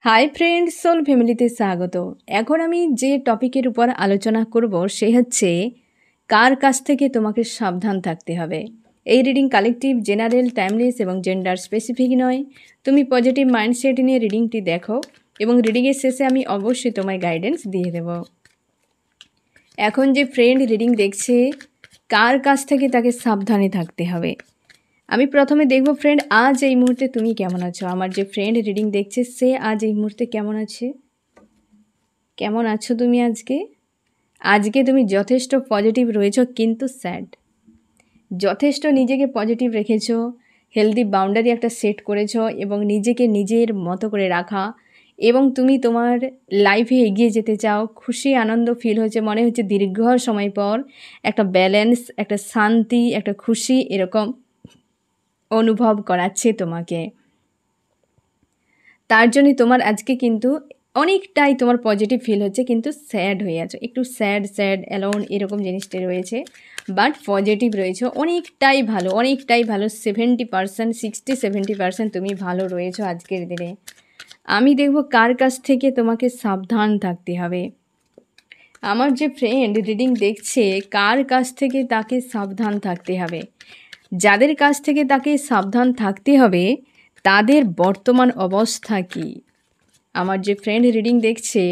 Hi friend, soul ফ্যামিলিতে স্বাগত। এখন আমি যে টপিকের উপর আলোচনা করব সে হচ্ছে কার কাছ থেকে তোমাকে সাবধান থাকতে হবে। এই রিডিং কালেকটিভ, জেনারেল, টাইমলেস এবং জেন্ডার স্পেসিফিক নয়। তুমি পজিটিভ মাইন্ডসেট নিয়ে রিডিংটি দেখো এবং রিডিংয়ের শেষে আমি অবশ্যই তোমায় গাইডেন্স দিয়ে দেব। এখন যে ফ্রেন্ড রিডিং দেখছে, কার কাছ থেকে তাকে সাবধানে থাকতে হবে। আমি প্রথমে দেখব ফ্রেন্ড, আজ এই মুহূর্তে তুমি কেমন আছো। আমার যে ফ্রেন্ড রিডিং দেখছে সে আজ এই মুহূর্তে কেমন আছে, কেমন আছো তুমি আজকে তুমি যথেষ্ট পজিটিভ রয়েছো কিন্তু স্যাড। যথেষ্ট নিজেকে পজিটিভ রেখেছো, হেলদি বাউন্ডারি একটা সেট করেছো এবং নিজেকে নিজের মতো করে রাখা, এবং তুমি তোমার লাইফে এগিয়ে যেতে চাও। খুশি আনন্দ ফিল হচ্ছে, মনে হচ্ছে দীর্ঘ সময় পর একটা ব্যালেন্স, একটা শান্তি, একটা খুশি এরকম অনুভব করাচ্ছে তোমাকে। তার জন্য তোমার আজকে কিন্তু অনেকটাই তোমার পজিটিভ ফিল হচ্ছে কিন্তু স্যাড হয়ে আছো, একটু স্যাড অ্যালোন এরকম জিনিসটা রয়েছে, বাট পজিটিভ রয়েছে, অনেকটাই ভালো 70%, 60-70% তুমি ভালো রয়েছো আজকের দিনে। আমি দেখব কার কাছ থেকে তোমাকে সাবধান থাকতে হবে। আমার যে ফ্রেন্ড রিডিং দেখছে, কার কাছ থেকে তাকে সাবধান থাকতে হবে। যাদের কাছ থেকে তাকে সাবধান থাকতে হবে তাদের বর্তমান অবস্থা কী। আমার যে ফ্রেন্ড রিডিং দেখছে,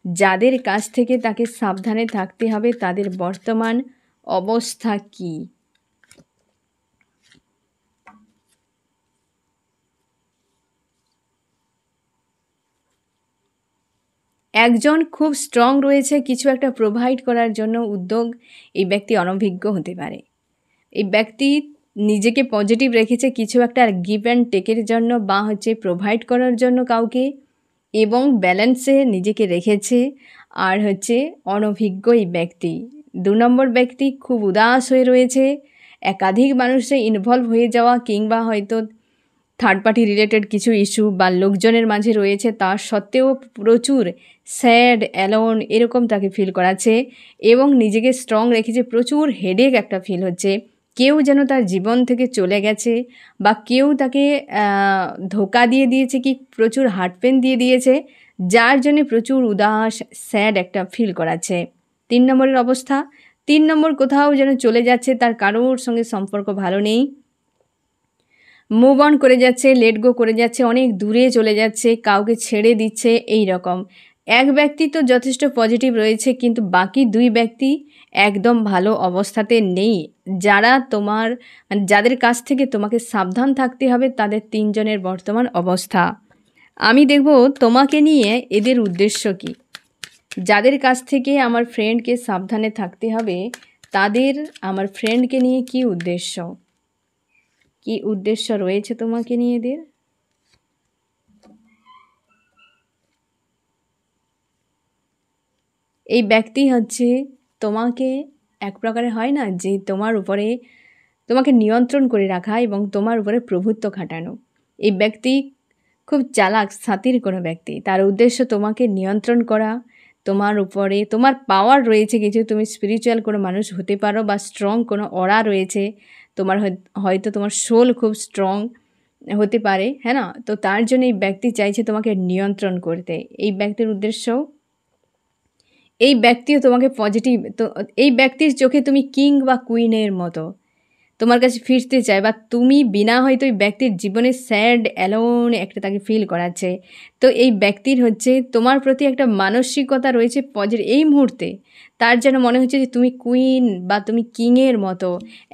যাদের কাছ থেকে তাকে সাবধানে থাকতে হবে তাদের বর্তমান অবস্থা কী। একজন খুব স্ট্রং রয়েছে কিছু একটা প্রোভাইড করার জন্য উদ্যোগ। এই ব্যক্তি অনভিজ্ঞ হতে পারে। এই ব্যক্তি নিজেকে পজিটিভ রেখেছে কিছু একটা গিভ অ্যান্ড টেকের জন্য বা হচ্ছে প্রোভাইড করার জন্য কাউকে, এবং ব্যালেন্সে নিজেকে রেখেছে। আর হচ্ছে অনভিজ্ঞ এই ব্যক্তি। 2 নম্বর ব্যক্তি খুব উদাস হয়ে রয়েছে, একাধিক মানুষে ইনভলভ হয়ে যাওয়া কিংবা হয়তো থার্ড পার্টি রিলেটেড কিছু ইস্যু বা লোকজনের মাঝে রয়েছে, তা সত্ত্বেও প্রচুর স্যাড অ্যালোন এরকম তাকে ফিল করাচ্ছে এবং নিজেকে স্ট্রং রেখেছে। প্রচুর হেডেক একটা ফিল হচ্ছে, কেউ যেন তার জীবন থেকে চলে গেছে বা কেউ তাকে ধোকা দিয়ে দিয়েছে, কি প্রচুর হার্ট পেন দিয়ে দিয়েছে, যার জন্য প্রচুর উদাস স্যাড একটা ফিল করাচ্ছে। 3 নম্বরের অবস্থা, 3 নম্বর কোথাও যেন চলে যাচ্ছে, তার কারোর সঙ্গে সম্পর্ক ভালো নেই, মুভ অন করে যাচ্ছে, লেট গো করে যাচ্ছে, অনেক দূরে চলে যাচ্ছে, কাউকে ছেড়ে দিচ্ছে। এই রকম এক ব্যক্তি তো যথেষ্ট পজিটিভ রয়েছে কিন্তু বাকি 2 ব্যক্তি একদম ভালো অবস্থাতে নেই। যারা তোমার যাদের কাছ থেকে তোমাকে সাবধান থাকতে হবে তাদের 3 জনের বর্তমান অবস্থা। আমি দেখব তোমাকে নিয়ে এদের উদ্দেশ্য কী। যাদের কাছ থেকে আমার ফ্রেন্ডকে সাবধানে থাকতে হবে তাদের আমার ফ্রেন্ডকে নিয়ে কী উদ্দেশ্য, কি উদ্দেশ্য রয়েছে তোমাকে নিয়ে এদের। এই ব্যক্তি হচ্ছে তোমাকে এক প্রকারে হয় না যে তোমার উপরে তোমাকে নিয়ন্ত্রণ করে রাখা এবং তোমার উপরে প্রভুত্ব খাটানো। এই ব্যক্তি খুব চালাক সাতির কোনো ব্যক্তি, তার উদ্দেশ্য তোমাকে নিয়ন্ত্রণ করা। তোমার উপরে তোমার পাওয়ার রয়েছে কিছু, তুমি স্পিরিচুয়াল কোনো মানুষ হতে পারো বা স্ট্রং কোনো অরা রয়েছে তোমার, হয়তো তোমার সোল খুব স্ট্রং হতে পারে, হ্যাঁ না। তো তার জন্য এই ব্যক্তি চাইছে তোমাকে নিয়ন্ত্রণ করতে। এই ব্যক্তির উদ্দেশ্য, এই ব্যক্তিও তোমাকে পজিটিভ, তো এই ব্যক্তির চোখে তুমি কিং বা কুইনের মতো তোমার কাছে ফিরতে চায়, বা তুমি বিনা হয়তো এই ব্যক্তির জীবনে স্যাড অ্যালোন একটা তাকে ফিল করাচ্ছে। তো এই ব্যক্তির হচ্ছে তোমার প্রতি একটা মানসিকতা রয়েছে পজিটিভ এই মুহূর্তে, তার যেন মনে হচ্ছে যে তুমি কুইন বা তুমি কিংয়ের মতো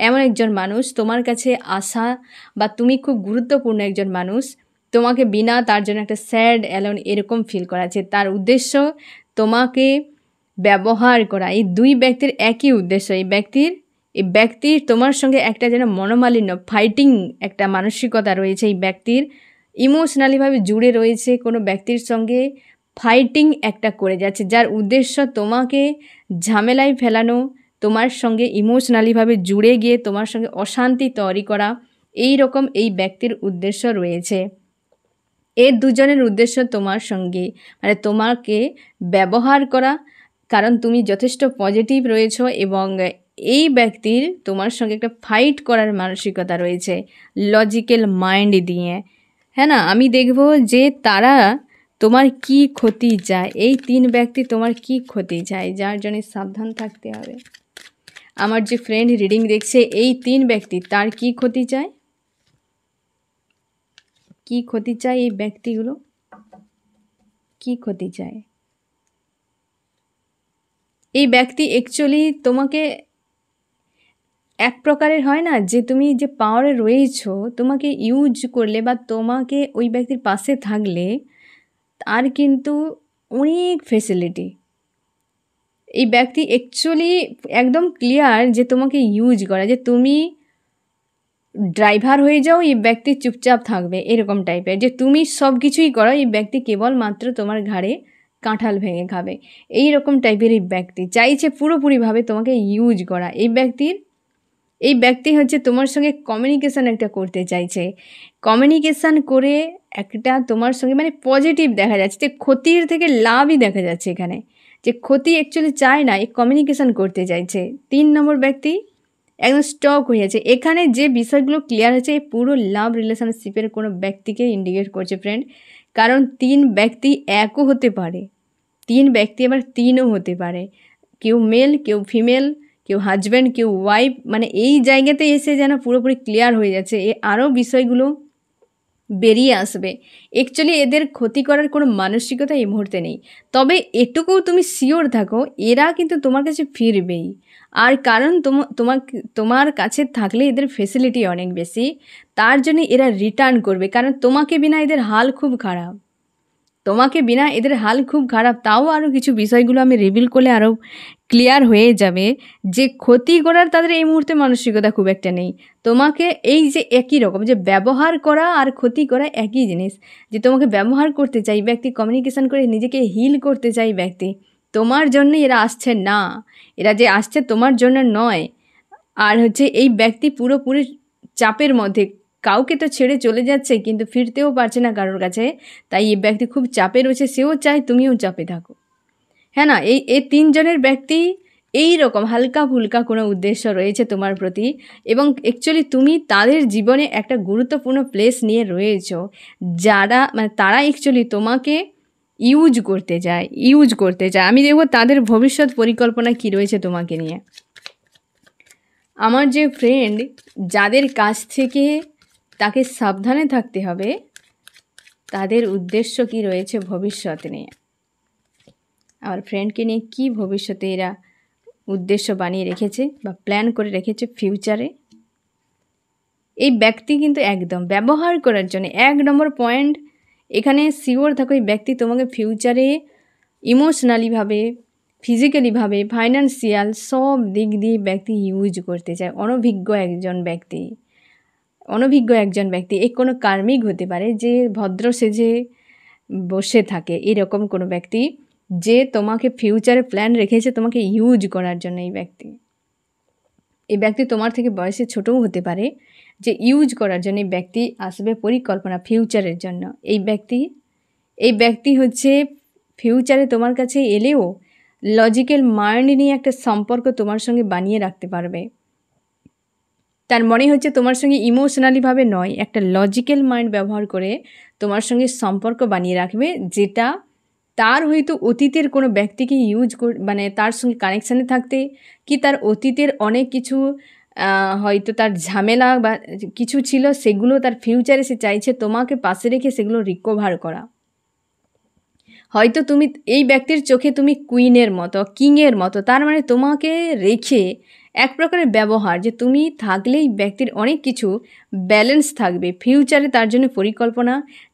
এমন একজন মানুষ তোমার কাছে আসা, বা তুমি খুব গুরুত্বপূর্ণ একজন মানুষ, তোমাকে বিনা তার জন্য একটা স্যাড অ্যালোন এরকম ফিল করাচ্ছে। তার উদ্দেশ্য তোমাকে ব্যবহার করা। এই 2 ব্যক্তির একই উদ্দেশ্য। এই ব্যক্তির তোমার সঙ্গে একটা যেন মনোমালিন্য, ফাইটিং একটা মানসিকতা রয়েছে। এই ব্যক্তির ইমোশনালিভাবে জুড়ে রয়েছে, কোনো ব্যক্তির সঙ্গে ফাইটিং একটা করে যাচ্ছে, যার উদ্দেশ্য তোমাকে ঝামেলায় ফেলানো, তোমার সঙ্গে ইমোশনালিভাবে জুড়ে গিয়ে তোমার সঙ্গে অশান্তি তৈরি করা। এই রকম এই ব্যক্তির উদ্দেশ্য রয়েছে। এর 2 জনের উদ্দেশ্য তোমার সঙ্গে মানে তোমাকে ব্যবহার করা, কারণ তুমি যথেষ্ট পজিটিভ রয়েছো এবং এই ব্যক্তির তোমার সঙ্গে একটা ফাইট করার মানসিকতা রয়েছে লজিক্যাল মাইন্ড দিয়ে, হ্যাঁ না। আমি দেখব যে তারা তোমার কি ক্ষতি চায়, এই 3 ব্যক্তি তোমার কি ক্ষতি চায়, যার জন্য সাবধান থাকতে হবে। আমার যে ফ্রেন্ড রিডিং দেখছে, এই 3 ব্যক্তি তার কি ক্ষতি চায়, কি ক্ষতি চায় এই ব্যক্তিগুলো, কি ক্ষতি চায়। এই ব্যক্তি অ্যাকচুয়ালি তোমাকে এক প্রকারের হয় না যে তুমি যে পাওয়ারে রয়েছো, তোমাকে ইউজ করলে বা তোমাকে ওই ব্যক্তির পাশে থাকলে তার কিন্তু অনেক ফেসিলিটি। এই ব্যক্তি অ্যাকচুয়ালি একদম ক্লিয়ার যে তোমাকে ইউজ করা, যে তুমি ড্রাইভার হয়ে যাও, এই ব্যক্তি চুপচাপ থাকবে, এরকম টাইপের। যে তুমি সব কিছুই করো, এই ব্যক্তি কেবলমাত্র তোমার ঘাড়ে কাঁঠাল ভেঙে খাবে, এই রকম টাইপের এই ব্যক্তি চাইছে পুরোপুরিভাবে তোমাকে ইউজ করা। এই ব্যক্তি হচ্ছে তোমার সঙ্গে কমিউনিকেশান একটা করতে চাইছে, কমিউনিকেশান করে একটা তোমার সঙ্গে মানে পজিটিভ দেখা যাচ্ছে, যে ক্ষতির থেকে লাভই দেখা যাচ্ছে এখানে, যে ক্ষতি অ্যাকচুয়ালি চায় না, এই কমিউনিকেশান করতে চাইছে। 3 নম্বর ব্যক্তি একদম স্টক হয়ে আছে। এখানে যে বিষয়গুলো ক্লিয়ার হচ্ছে, এই পুরো লাভ রিলেশনশিপের কোনো ব্যক্তিকে ইন্ডিকেট করছে ফ্রেন্ড। কারণ 3 ব্যক্তি একও হতে পারে, 3 ব্যক্তি আবার 3ও হতে পারে, কেউ মেল কেউ ফিমেল, কেউ হাজব্যান্ড কেউ ওয়াইফ, মানে এই জায়গাতে এসে যেন পুরোপুরি ক্লিয়ার হয়ে যাচ্ছে, আরও বিষয়গুলো বেরিয়ে আসবে। অ্যাকচুয়ালি এদের ক্ষতি করার কোনো মানসিকতা এই মুহূর্তে নেই, তবে এটুকুও তুমি শিওর থাকো এরা কিন্তু তোমার কাছে ফিরবেই। আর কারণ তোমার কাছে থাকলে এদের ফেসিলিটি অনেক বেশি, তার জন্য এরা রিটার্ন করবে। কারণ তোমাকে বিনা এদের হাল খুব খারাপ, তোমাকে বিনা এদের হাল খুব খারাপ। তাও আরও কিছু বিষয়গুলো আমি রিভিল করলে আরও ক্লিয়ার হয়ে যাবে, যে ক্ষতি করার তাদের এই মুহূর্তে মানসিকতা খুব একটা নেই। তোমাকে এই যে একই রকম, যে ব্যবহার করা আর ক্ষতি করা একই জিনিস, যে তোমাকে ব্যবহার করতে চাই ব্যক্তি, কমিউনিকেশান করে নিজেকে হিল করতে চাই ব্যক্তি, তোমার জন্য এরা আসছে না, এরা যে আসছে তোমার জন্য নয়। আর হচ্ছে এই ব্যক্তি পুরোপুরি চাপের মধ্যে, কাউকে তো ছেড়ে চলে যাচ্ছে কিন্তু ফিরতেও পারছে না কারোর কাছে, তাই এই ব্যক্তি খুব চাপে রয়েছে, সেও চায় তুমিও চাপে থাকো। হ্যাঁ না, এই 3 জনের ব্যক্তি এই রকম হালকা ফুলকা কোনো উদ্দেশ্য রয়েছে তোমার প্রতি, এবং অ্যাকচুয়ালি তুমি তাদের জীবনে একটা গুরুত্বপূর্ণ প্লেস নিয়ে রয়েছো, যারা মানে তারা অ্যাকচুয়ালি তোমাকে ইউজ করতে চায়। আমি দেখব তাদের ভবিষ্যৎ পরিকল্পনা কী রয়েছে তোমাকে নিয়ে। আমার যে ফ্রেন্ড যাদের কাছ থেকে তাকে সাবধানে থাকতে হবে, তাদের উদ্দেশ্য কি রয়েছে ভবিষ্যৎ নিয়ে, আমার ফ্রেন্ডকে নিয়ে কি ভবিষ্যতে এরা উদ্দেশ্য বানিয়ে রেখেছে বা প্ল্যান করে রেখেছে ফিউচারে। এই ব্যক্তি কিন্তু একদম ব্যবহার করার জন্য 1 নম্বর পয়েন্ট এখানে শিওর থাকো, এই ব্যক্তি তোমাকে ফিউচারে ইমোশনালিভাবে, ফিজিক্যালিভাবে, ফাইন্যান্সিয়াল সব দিক দিয়ে ব্যক্তি ইউজ করতে চায়। অনভিজ্ঞ একজন ব্যক্তি, এই কোনো কার্মিক হতে পারে যে ভদ্র সেজে বসে থাকে, এরকম কোনো ব্যক্তি যে তোমাকে ফিউচারে প্ল্যান রেখেছে তোমাকে ইউজ করার জন্য। এই ব্যক্তি তোমার থেকে বয়সে ছোটও হতে পারে, যে ইউজ করার জন্য এই ব্যক্তি আসবে পরিকল্পনা ফিউচারের জন্য। এই ব্যক্তি হচ্ছে ফিউচারে তোমার কাছে এলেও লজিক্যাল মাইন্ড নিয়ে একটা সম্পর্ক তোমার সঙ্গে বানিয়ে রাখতে পারবে। তার মনে হচ্ছে তোমার সঙ্গে ইমোশনালিভাবে নয়, একটা লজিক্যাল মাইন্ড ব্যবহার করে তোমার সঙ্গে সম্পর্ক বানিয়ে রাখবে, যেটা তার হয়তো অতীতের কোনো ব্যক্তিকে মানে তার সঙ্গে কানেকশানে থাকতে, কি তার অতীতের অনেক কিছু হয়তো তার ঝামেলা বা কিছু ছিল, সেগুলো তার ফিউচারে সে চাইছে তোমাকে পাশে রেখে সেগুলো রিকভার করা। হয়তো তুমি এই ব্যক্তির চোখে তুমি কুইনের মতো, কিংয়ের মতো, তার মানে তোমাকে রেখে এক প্রকারের ব্যবহার, যে তুমি থাকলেই ব্যক্তির অনেক কিছু ব্যালেন্স থাকবে ফিউচারে, তার জন্য পরিকল্পনা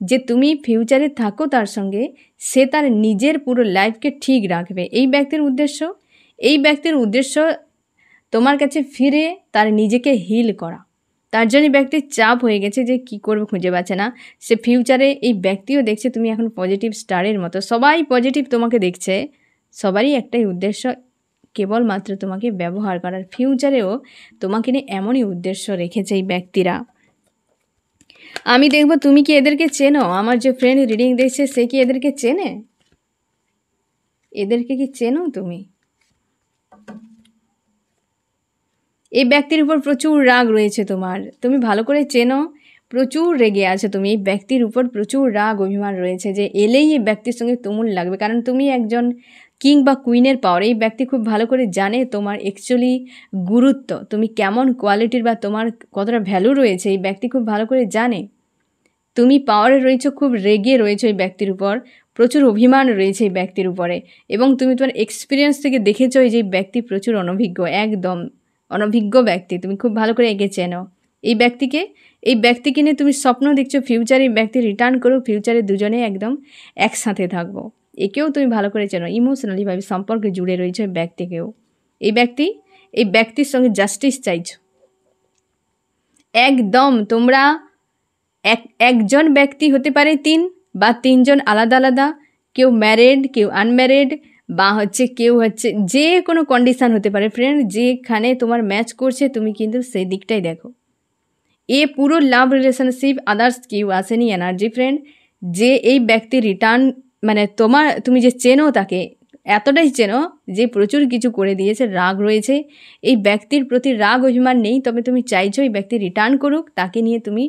যে তুমি ফিউচারে থাকো তার সঙ্গে, সে তার নিজের পুরো লাইফকে ঠিক রাখবে। এই ব্যক্তির উদ্দেশ্য তোমার কাছে ফিরে তার নিজেকে হিল করা। তার জন্য ব্যক্তির চাপ হয়ে গেছে, যে কি করবে খুঁজে পাচ্ছে না সে ফিউচারে। এই ব্যক্তিও দেখছে তুমি এখন পজিটিভ স্টারের মতো, সবাই পজিটিভ তোমাকে দেখছে, সবারই একটাই উদ্দেশ্য, কেবলমাত্র তোমাকে ব্যবহার করার। ফিউচারেও তোমাকে নিয়ে এমনই উদ্দেশ্য রেখেছে এই ব্যক্তিরা। আমি দেখব তুমি কি এদেরকে চেনো। আমার যে ফ্রেন্ড রিডিং দেখছে সে কি এদেরকে চেনে, এদেরকে কি চেনো তুমি। এই ব্যক্তির উপর প্রচুর রাগ রয়েছে তোমার, তুমি ভালো করে চেনো, প্রচুর রেগে আছো তুমি, এই ব্যক্তির উপর প্রচুর রাগ অভিমান রয়েছে যে এলেই এই ব্যক্তির সঙ্গে তুমুল লাগবে, কারণ তুমি একজন কিং বা কুইনের পাওয়ার। এই ব্যক্তি খুব ভালো করে জানে তোমার অ্যাকচুয়ালি গুরুত্ব, তুমি কেমন কোয়ালিটির বা তোমার কতটা ভ্যালু রয়েছে এই ব্যক্তি খুব ভালো করে জানে। তুমি পাওয়ারে রয়েছো, খুব রেগে রয়েছো এই ব্যক্তির উপর, প্রচুর অভিমান রয়েছে এই ব্যক্তির উপরে, এবং তুমি তোমার এক্সপিরিয়েন্স থেকে দেখেছো এই যে ব্যক্তি প্রচুর অনভিজ্ঞ, একদম অনভিজ্ঞ ব্যক্তি, তুমি খুব ভালো করে এগে চেনো এই ব্যক্তিকে। এই ব্যক্তিকে নিয়ে তুমি স্বপ্ন দেখছো ফিউচারে এই ব্যক্তি রিটার্ন করো, ফিউচারে দুজনে একদম একসাথে থাকবো। একেও তুমি ভালো করে চেনো, ইমোশনালিভাবে সম্পর্কে জুড়ে রয়েছে এই ব্যক্তিকেও। এই ব্যক্তির সঙ্গে জাস্টিস চাইছো একদম। তোমরা একজন ব্যক্তি হতে পারে 3 বা 3 জন আলাদা আলাদা, কেউ ম্যারিড কেউ আনম্যারিড, বা কেউ যে কোনো কন্ডিশান হতে পারে ফ্রেন্ড, যেখানে তোমার ম্যাচ করছে তুমি কিন্তু সেই দিকটাই দেখো। এ পুরো লাভ রিলেশনশিপ আদার্স কেউ আসেনি এনার্জি ফ্রেন্ড, যে এই ব্যক্তি রিটার্ন মানে তুমি যে চেনো তাকে এতটাই চেনো যে প্রচুর কিছু করে দিয়েছে, রাগ রয়েছে এই ব্যক্তির প্রতি, রাগ অভিমান নেই, তবে তুমি চাইছো এই ব্যক্তি রিটার্ন করুক, তাকে নিয়ে তুমি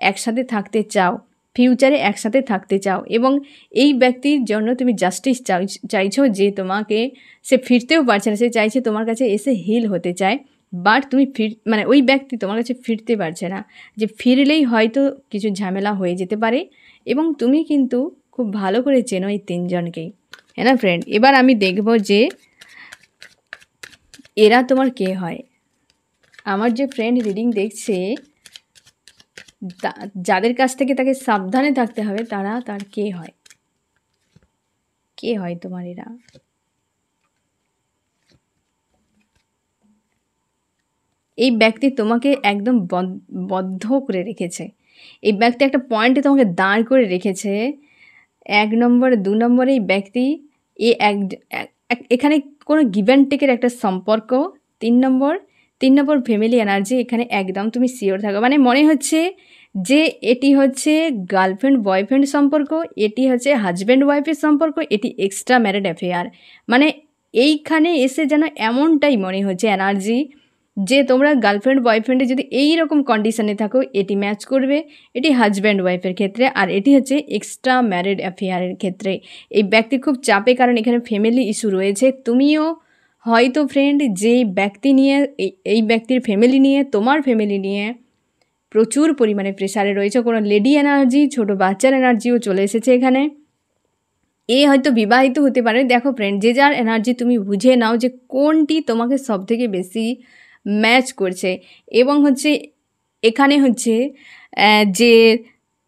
একসাথে থাকতে চাও, ফিউচারে একসাথে থাকতে চাও, এবং এই ব্যক্তির জন্য তুমি জাস্টিস চাইছো যে তোমাকে সে ফিরতেও পারছে না, সে চাইছে তোমার কাছে এসে হিল হতে চায়, বাট তুমি মানে ওই ব্যক্তি তোমার কাছে ফিরতে পারছে না, যে ফিরলেই হয়তো কিছু ঝামেলা হয়ে যেতে পারে, এবং তুমি কিন্তু খুব ভালো করে চেনো এই 3 জনকেই, হ্যাঁ না ফ্রেন্ড। এবার আমি দেখব যে এরা তোমার কে হয়। আমার যে ফ্রেন্ড রিডিং দেখছে, যাদের কাছ থেকে তাকে সাবধানে থাকতে হবে তার কে হয়, কে হয় তোমার এরা। এই ব্যক্তি তোমাকে একদম বদ্ধ করে রেখেছে, এই ব্যক্তি একটা পয়েন্টে তোমাকে দাঁড় করে রেখেছে। 1 নম্বর 2 নম্বরে এই ব্যক্তি এখানে কোনো গিভ অ্যান্ড টেকের একটা সম্পর্ক। 3 নম্বর ফ্যামিলি এনার্জি, এখানে একদম তুমি শিওর থাকো, মানে মনে হচ্ছে যে এটি গার্লফ্রেন্ড বয়ফ্রেন্ড সম্পর্ক, এটি হাজব্যান্ড ওয়াইফের সম্পর্ক, এটি এক্সট্রা ম্যারিড অ্যাফেয়ার, মানে এইখানে এসে যেন এমনটাই মনে হচ্ছে এনার্জি যে তোমরা গার্লফ্রেন্ড বয়ফ্রেন্ডে যদি এই রকম কন্ডিশনে থাকো এটি ম্যাচ করবে, এটি হাজব্যান্ড ওয়াইফের ক্ষেত্রে, আর এটি এক্সট্রা ম্যারিড অ্যাফেয়ারের ক্ষেত্রে। এই ব্যক্তি খুব চাপে, কারণ এখানে ফ্যামিলি ইস্যু রয়েছে। তুমিও হয়তো ফ্রেন্ড যে ব্যক্তি নিয়ে এই ব্যক্তির ফ্যামিলি নিয়ে, তোমার ফ্যামিলি নিয়ে প্রচুর পরিমাণে প্রেশারে রয়েছে, কোনো লেডি এনার্জি, ছোট বাচ্চার এনার্জিও চলে এসেছে এখানে। এ হয়তো বিবাহিত হতে পারে। দেখো ফ্রেন্ড, যে যার এনার্জি তুমি বুঝে নাও যে কোনটি তোমাকে সবথেকে বেশি ম্যাচ করছে, এবং এখানে যে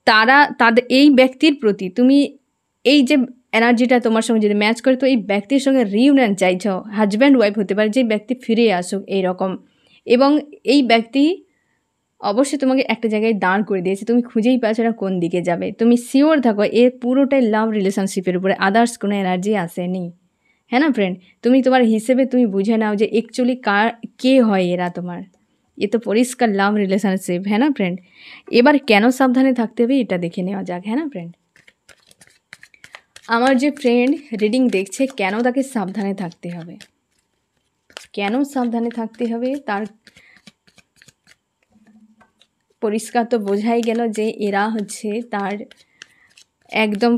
তাদের এই ব্যক্তির প্রতি তুমি এই যে এনার্জিটা তোমার সঙ্গে যদি ম্যাচ করে, তো এই ব্যক্তির সঙ্গে রিউনিয়ন চাইছো, হাজব্যান্ড ওয়াইফ হতে পারে, যে ব্যক্তি ফিরে আসুক এইরকম, এবং এই ব্যক্তি অবশ্যই তোমাকে একটা জায়গায় দাঁড় করে দিয়েছে, তুমি খুঁজেই পাচ্ছো না কোন দিকে যাবে। তুমি শিওর থাকো এর পুরোটাই লাভ রিলেশনশিপের উপরে, আদার্স কোনো এনার্জি আসেনি, হ্যাঁ না ফ্রেন্ড। তুমি তোমার হিসেবে তুমি বুঝে নাও যে অ্যাকচুয়ালি কে হয় এরা তোমার। এ তো পরিষ্কার লাভ রিলেশনশিপ, হ্যাঁ না ফ্রেন্ড। এবার কেন সাবধানে থাকতে হবে এটা দেখে নেওয়া যাক, হ্যাঁ না ফ্রেন্ড। আমার যে ফ্রেন্ড রিডিং দেখছে, কেন তাকে সাবধানে থাকতে হবে, কেন সাবধানে থাকতে হবে তার পরিষ্কার তো বোঝাই গেল যে এরা তার একদম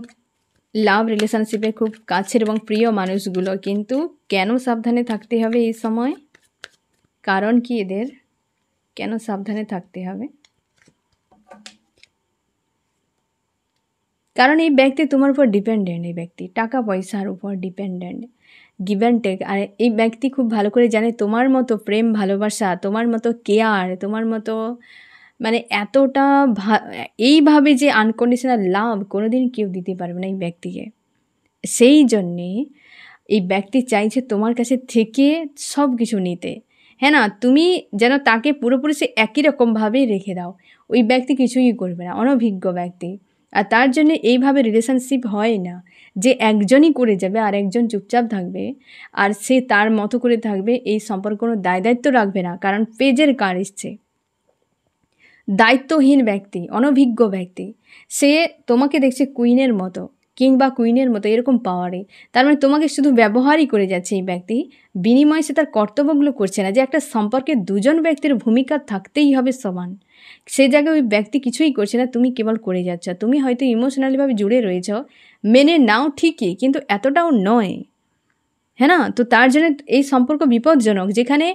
লাভ রিলেশনশিপে খুব কাছের এবং প্রিয় মানুষগুলো, কিন্তু কেন সাবধানে থাকতে হবে এই সময়, কারণ কি এদের কেন সাবধানে থাকতে হবে, কারণ এই ব্যক্তি তোমার উপর ডিপেন্ডেন্ট, এই ব্যক্তি টাকা পয়সার উপর ডিপেন্ডেন্ট, গিভ অ্যান্ড টেক। আর এই ব্যক্তি খুব ভালো করে জানে তোমার মতো প্রেম ভালোবাসা, তোমার মতো কেয়ার, তোমার মতো মানে এতটা এইভাবে যে আনকন্ডিশনাল লাভ কোনোদিন কেউ দিতে পারবে না এই ব্যক্তিকে। সেই জন্যে এই ব্যক্তি চাইছে তোমার কাছে থেকে সব কিছু নিতে, হ্যাঁ না, তুমি যেন তাকে পুরোপুরি সে একই রকমভাবেই রেখে দাও। ওই ব্যক্তি কিছুই করবে না, অনভিজ্ঞ ব্যক্তি। আর তার জন্য এইভাবে রিলেশনশিপ হয় না যে একজনই করে যাবে আর একজন চুপচাপ থাকবে আর সে তার মতো করে থাকবে, এই সম্পর্কে কোনো দায়িত্ব রাখবে না, কারণ পেজের কার্ড এসছে। দায়িত্বহীন ব্যক্তি, অনভিজ্ঞ ব্যক্তি, সে তোমাকে দেখছে কুইনের মতো, কিংবা কুইনের মতো এরকম পাওয়ারে, তার মানে তোমাকে শুধু ব্যবহারই করে যাচ্ছে এই ব্যক্তি, বিনিময়ে সে তার কর্তব্যগুলো করছে না। যে একটা সম্পর্কে দুজন ব্যক্তির ভূমিকা থাকতেই হবে সমান, সে জায়গায় ওই ব্যক্তি কিছুই করছে না, তুমি কেবল করে যাচ্ছ। তুমি হয়তো ইমোশনালিভাবে জুড়ে রয়েছ, মেনে নাও ঠিকই, কিন্তু এতটাও নয়, হ্যাঁ না? তো তার জন্য এই সম্পর্ক বিপজ্জনক, যেখানে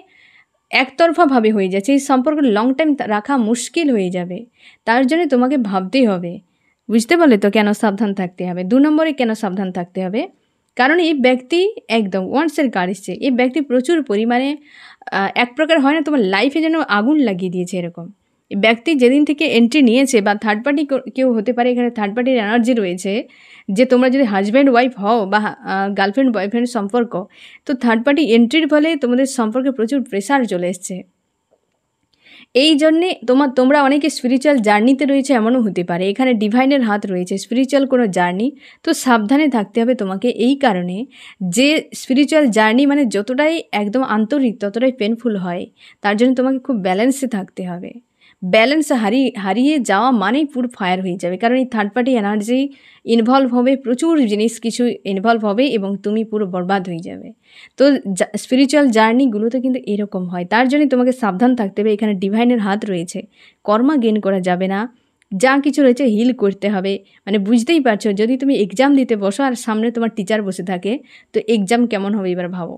একতরফাভাবে হয়ে যাচ্ছে। এই সম্পর্ক লং টাইম রাখা মুশকিল হয়ে যাবে। তার জন্য তোমাকে ভাবতেই হবে। বুঝতে পারলে তো কেন সাবধান থাকতে হবে? 2 নম্বরে কেন সাবধান থাকতে হবে? কারণ এই ব্যক্তি একদম ওয়ান্সের কার্ড এসছে। এই ব্যক্তি প্রচুর পরিমাণে এক প্রকার হয় না, তোমার লাইফে যেন আগুন লাগিয়ে দিয়েছে এরকম। এই ব্যক্তি যেদিন থেকে এন্ট্রি নিয়েছে, বা থার্ড পার্টি কেউ হতে পারে, এখানে থার্ড পার্টির এনার্জি রয়েছে, যে তোমরা যদি হাজব্যান্ড ওয়াইফ হও বা গার্লফ্রেন্ড বয়ফ্রেন্ড সম্পর্ক, তো থার্ড পার্টি এন্ট্রির ফলে তোমাদের সম্পর্কে প্রচুর প্রেশার চলে এসছে। এই জন্যে তোমরা অনেকে স্পিরিচুয়াল জার্নিতে রয়েছে, এমনও হতে পারে এখানে ডিভাইনের হাত রয়েছে, স্পিরিচুয়াল কোনো জার্নি। তো সাবধানে থাকতে হবে তোমাকে, এই কারণে যে স্পিরিচুয়াল জার্নি মানে যতটাই একদম আন্তরিক ততটাই পেনফুল হয়। তার জন্য তোমাকে খুব ব্যালেন্সে থাকতে হবে। ব্যালেন্স হারিয়ে যাওয়া মানেই পুরো ফায়ার হয়ে যাবে, কারণ এই থার্ড পার্টি এনার্জি ইনভলভ হবে, প্রচুর জিনিস কিছু ইনভলভ হবে এবং তুমি পুরো বরবাদ হয়ে যাবে। তো স্পিরিচুয়াল জার্নিগুলোতে কিন্তু এরকম হয়। তার জন্য তোমাকে সাবধান থাকতে হবে। এখানে ডিভাইনের হাত রয়েছে, কর্মা গেইন করা যাবে না, যা কিছু রয়েছে হিল করতে হবে। মানে বুঝতেই পারছো, যদি তুমি এক্সাম দিতে বসো আর সামনে তোমার টিচার বসে থাকে, তো এক্সাম কেমন হবে এবার ভাবো।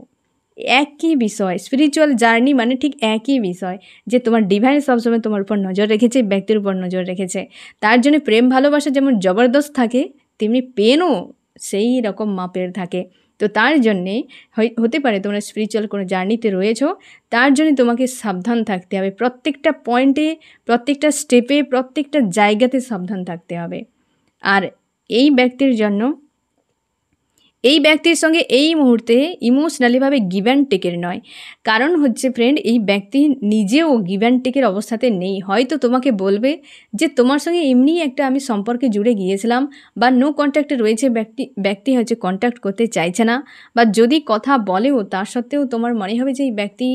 একই বিষয়, স্পিরিচুয়াল জার্নি মানে ঠিক একই বিষয়, যে তোমার ডিভাইন সবসময় তোমার উপর নজর রেখেছে, ব্যক্তির উপর নজর রেখেছে। তার জন্য প্রেম ভালোবাসা যেমন জবরদস্ত থাকে, তেমনি পেনও সেই রকম মাপের থাকে। তো তার জন্যে হতে পারে তোমরা স্পিরিচুয়াল কোনো জার্নিতে রয়েছো, তার জন্য তোমাকে সাবধান থাকতে হবে। প্রত্যেকটা পয়েন্টে, প্রত্যেকটা স্টেপে, প্রত্যেকটা জায়গাতে সাবধান থাকতে হবে। আর এই ব্যক্তির সঙ্গে এই মুহূর্তে ইমোশনালিভাবে গিভ অ্যান্ড টেকের নয়। কারণ হচ্ছে ফ্রেন্ড, এই ব্যক্তি নিজেও গিভ অ্যান্ড টেকের অবস্থাতে নেই। হয়তো তোমাকে বলবে যে তোমার সঙ্গে এমনি একটা আমি সম্পর্কে জুড়ে গিয়েছিলাম, বা নো কন্ট্যাক্টে রয়েছে, ব্যক্তি হচ্ছে কন্ট্যাক্ট করতে চাইছে না, বা যদি কথা বলেও তা সত্ত্বেও তোমার মনে হবে যে এই ব্যক্তি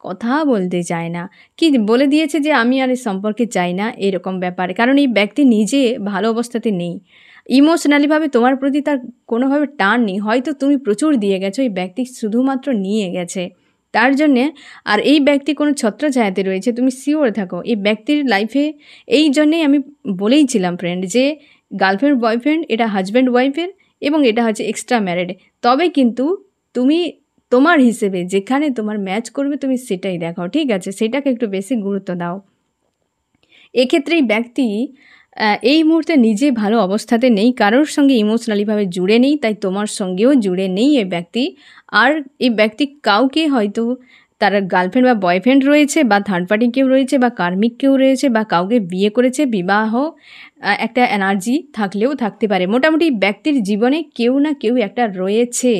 কথা বলতে চায় না, কি বলে দিয়েছে যে আমি আর এই সম্পর্কে চাই না, এরকম ব্যাপার। কারণ এই ব্যক্তি নিজে ভালো অবস্থাতে নেই, ইমোশনালিভাবে তোমার প্রতি তার কোনোভাবে টান নেই। হয়তো তুমি প্রচুর দিয়ে গেছো, এই ব্যক্তি শুধুমাত্র নিয়ে গেছে। তার জন্যে, আর এই ব্যক্তি কোনো ছত্রছায়াতে রয়েছে, তুমি শিওর থাকো এই ব্যক্তির লাইফে। এই জন্যেই আমি বলেইছিলাম ফ্রেন্ড, যে গার্লফ্রেন্ড বয়ফ্রেন্ড এটা হাজব্যান্ড ওয়াইফের, এবং এটা হচ্ছে এক্সট্রা ম্যারিড। তবে কিন্তু তুমি তোমার হিসেবে যেখানে তোমার ম্যাচ করবে তুমি সেটাই দেখাও, ঠিক আছে? সেটাকে একটু বেশি গুরুত্ব দাও। এক্ষেত্রে এই ব্যক্তি এই মুহূর্তে নিজে ভালো অবস্থাতে নেই, কারোর সঙ্গে ইমোশনালিভাবে জুড়ে নেই, তাই তোমার সঙ্গেও জুড়ে নেই এই ব্যক্তি। আর এই ব্যক্তি কাউকে হয়তো তার গার্লফ্রেন্ড বা বয়ফ্রেন্ড রয়েছে, বা থার্ড পার্টি কেউ রয়েছে, বা কার্মিক কেউ রয়েছে, বা কাউকে বিয়ে করেছে, বিবাহ একটা এনার্জি থাকলেও থাকতে পারে। মোটামুটি ব্যক্তির জীবনে কেউ না কেউ একটা রয়েছে,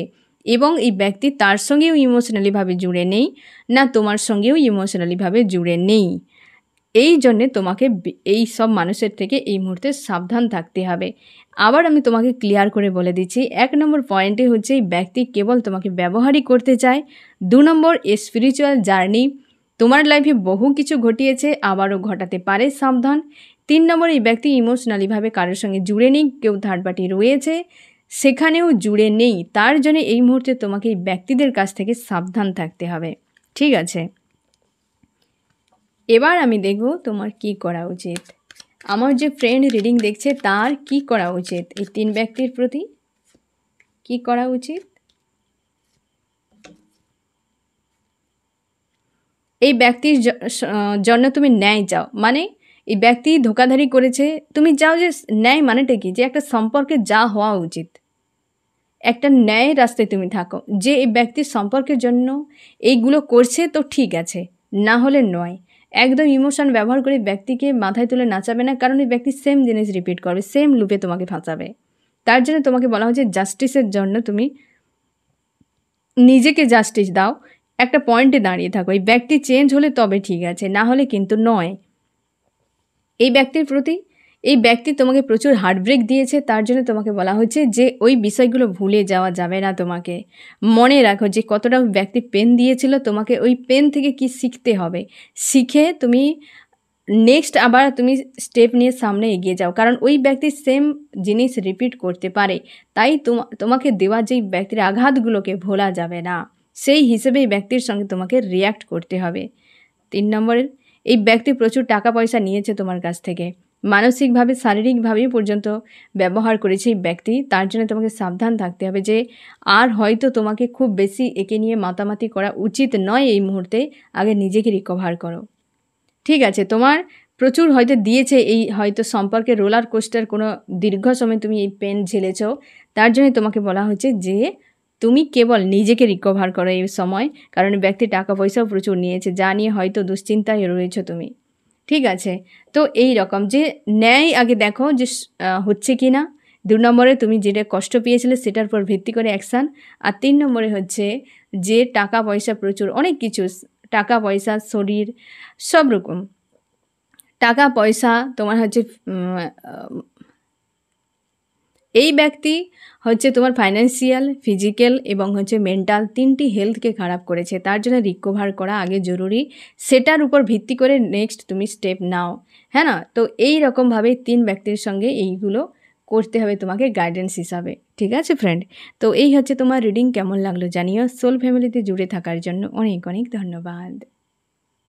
এবং এই ব্যক্তি তার সঙ্গেও ইমোশনালিভাবে জুড়ে নেই, না তোমার সঙ্গেও ইমোশনালিভাবে জুড়ে নেই। এই জন্যে তোমাকে এই সব মানুষের থেকে এই মুহূর্তে সাবধান থাকতে হবে। আবার আমি তোমাকে ক্লিয়ার করে বলে দিচ্ছি, 1 নম্বর পয়েন্টে হচ্ছে এই ব্যক্তি কেবল তোমাকে ব্যবহারই করতে চায়। 2 নম্বর, এই স্পিরিচুয়াল জার্নি তোমার লাইফে বহু কিছু ঘটিয়েছে, আবারও ঘটাতে পারে, সাবধান। 3 নম্বর, এই ব্যক্তি ইমোশনালিভাবে কারোর সঙ্গে জুড়ে নেই, কেউ থার্ড পার্টি রয়েছে সেখানেও জুড়ে নেই। তার জন্য এই মুহূর্তে তোমাকে এই ব্যক্তিদের কাছ থেকে সাবধান থাকতে হবে, ঠিক আছে? এবার আমি দেখব তোমার কি করা উচিত। আমার যে ফ্রেন্ড রিডিং দেখছে তার কি করা উচিত, এই 3 ব্যক্তির প্রতি কি করা উচিত। এই ব্যক্তির জন্য তুমি ন্যায় চাও, মানে এই ব্যক্তি ধোঁকাধারি করেছে, তুমি চাও যে ন্যায় মানেটা কি, যে একটা সম্পর্কে যা হওয়া উচিত, একটা ন্যায় রাস্তায় তুমি থাকো, যে এই ব্যক্তির সম্পর্কের জন্য এইগুলো করছে তো ঠিক আছে, না হলে নয়। একদম ইমোশন ব্যবহার করে ব্যক্তিকে মাথায় তুলে নাচাবে না, কারণ এই ব্যক্তি সেম জিনিস রিপিট করবে, সেম লুপে তোমাকে ফাঁসাবে। তার জন্য তোমাকে বলা হচ্ছে জাস্টিসের জন্য তুমি নিজেকে জাস্টিস দাও, একটা পয়েন্টে দাঁড়িয়ে থাকো। এই ব্যক্তি চেঞ্জ হলে তবে ঠিক আছে, না হলে কিন্তু নয়। এই ব্যক্তির প্রতি এই ব্যক্তি তোমাকে প্রচুর হার্টব্রেক দিয়েছে, তার জন্য তোমাকে বলা হচ্ছে যে ওই বিষয়গুলো ভুলে যাওয়া যাবে না। তোমাকে মনে রাখো যে কতটা ব্যক্তি পেন দিয়েছিল, তোমাকে ওই পেন থেকে কি শিখতে হবে, শিখে তুমি নেক্সট আবার তুমি স্টেপ নিয়ে সামনে এগিয়ে যাও, কারণ ওই ব্যক্তি সেম জিনিস রিপিট করতে পারে। তাই তোমাকে দেওয়া যেই ব্যক্তির আঘাতগুলোকে ভোলা যাবে না, সেই হিসেবে এই ব্যক্তির সঙ্গে তোমাকে রিয়্যাক্ট করতে হবে। 3 নম্বরের এই ব্যক্তি প্রচুর টাকা পয়সা নিয়েছে তোমার কাছ থেকে, মানসিকভাবে শারীরিকভাবেও পর্যন্ত ব্যবহার করেছে এই ব্যক্তি। তার জন্য তোমাকে সাবধান থাকতে হবে যে আর হয়তো তোমাকে খুব বেশি একে নিয়ে মাতামাতি করা উচিত নয় এই মুহূর্তে। আগে নিজেকে রিকভার করো, ঠিক আছে? তোমার প্রচুর হয়তো দিয়েছে, এই হয়তো সম্পর্কে রোলার কোস্টার কোনো দীর্ঘ সময় তুমি এই পেন ঝেলেছ। তার জন্যই তোমাকে বলা হচ্ছে যে তুমি কেবল নিজেকে রিকভার করো এই সময়, কারণ ব্যক্তি টাকা পয়সাও প্রচুর নিয়েছে, যা নিয়ে হয়তো দুশ্চিন্তায় রয়েছো তুমি, ঠিক আছে? তো এই রকম যে ন্যায় আগে দেখো যে হচ্ছে কি না। 2 নম্বরে তুমি যেটা কষ্ট পেয়েছিলে সেটার উপর ভিত্তি করে অ্যাকশান। আর 3 নম্বরে হচ্ছে যে টাকা পয়সা প্রচুর অনেক কিছু, টাকা পয়সা, শরীর, সব রকম টাকা পয়সা তোমার হচ্ছে এই ব্যক্তি হচ্ছে তোমার ফাইন্যান্সিয়াল, ফিজিক্যাল এবং হচ্ছে মেন্টাল 3টি হেলথকে খারাপ করেছে। তার জন্য রিকভার করা আগে জরুরি, সেটার উপর ভিত্তি করে নেক্সট তুমি স্টেপ নাও, হ্যাঁ না? তো এই রকমভাবে 3 ব্যক্তির সঙ্গে এইগুলো করতে হবে তোমাকে গাইডেন্স হিসাবে, ঠিক আছে ফ্রেন্ড? তো এই হচ্ছে তোমার রিডিং। কেমন লাগলো জানিও। সোল ফ্যামিলিতে জুড়ে থাকার জন্য অনেক অনেক ধন্যবাদ।